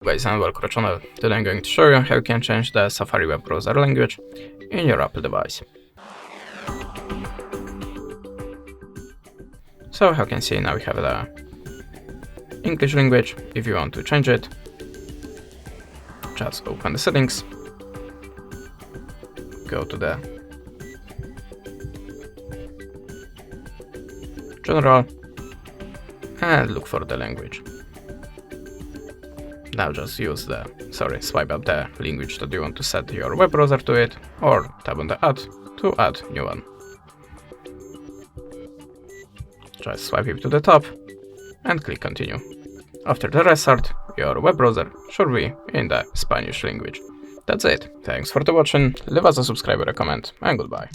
Guys, and welcome to the channel. Today I'm going to show you how you can change the Safari web browser language in your Apple device. So how you can see, now we have the English language. If you want to change it, just open the settings, go to the general and look for the language. Now just swipe up the language that you want to set your web browser to it, or tap on the add to add new one. Just swipe it to the top and click continue. After the restart, your web browser should be in the Spanish language. That's it. Thanks for watching, leave us a subscribe or a comment, and goodbye.